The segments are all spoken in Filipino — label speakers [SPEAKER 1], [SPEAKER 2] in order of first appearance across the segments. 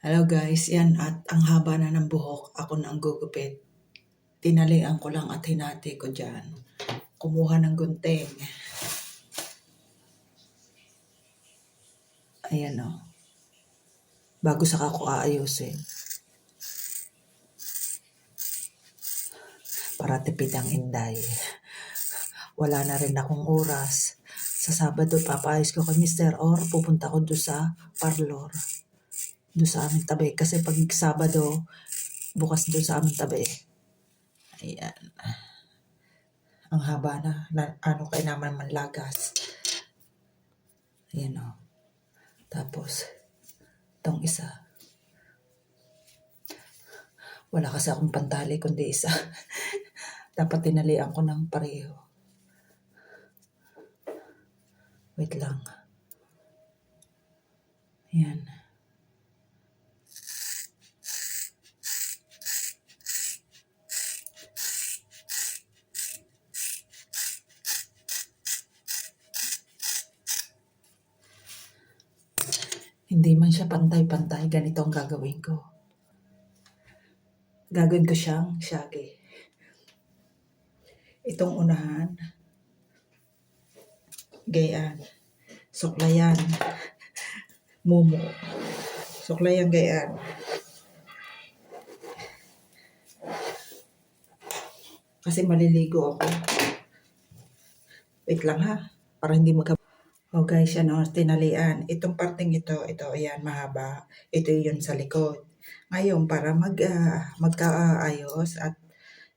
[SPEAKER 1] Hello guys, yan at ang haba na ng buhok, ako na ang gugupit. Tinalian ko lang at hinati ko dyan. Kumuha ng gunting. Ayan o. Bago saka ko aayusin. Para tipid ang inday. Wala na rin akong oras. Sa Sabado, papaayos ko kay Mr. or pupunta ko doon sa parlor. Doon sa aming tabi. Kasi pag Sabado, bukas doon sa aming tabi. Ayan. Ang haba na ano kay naman manlagas. Ayan o. Tapos, itong isa. Wala kasi akong pantali kundi isa. Dapat tinalian ko ng pareho. Wait lang. Ayan. Hindi man siya pantay-pantay, ganito ang gagawin ko. Gagawin ko siyang shaggy. Itong unahan, gayaan, suklayan, mumo, suklayan, gayaan. Kasi maliligo ako. Wait lang ha, para hindi magka... Oh guys, ano, tinalian. Itong parting ito, ayan, mahaba. Ito yun sa likod. Ngayon, para magkaayos at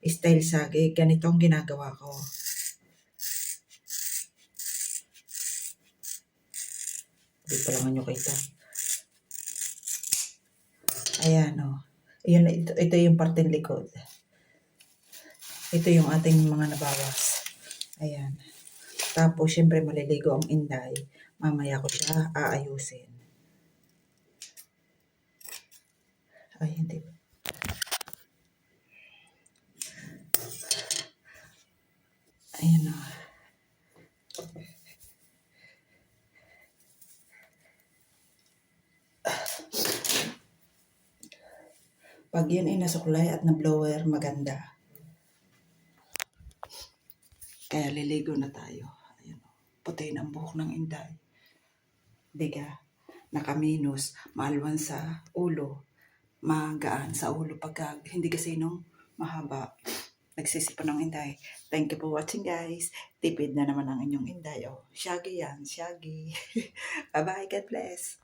[SPEAKER 1] style sagi, ganito ang ginagawa ko. Hindi pa lang nyo kita. Ayan, oh. Ito yung parting likod. Ito yung ating mga nabawas. Ayan. Tapos, syempre, maliligo ang inday. Mamaya ko siya aayusin. Ay, hindi. Ayan o. Pag yun ay nasuklay at na-blower, maganda. Kaya liligo na tayo. Ayan o. Puti ang buhok ng inday. Diga, nakaminus, maalwan sa ulo. Magaan sa ulo pagka hindi kasi nung mahaba. Nagsisipa ng inday. Thank you for watching guys. Tipid na naman ang inyong inday. Oh, shaggy yan, shaggy. Bye-bye, God bless.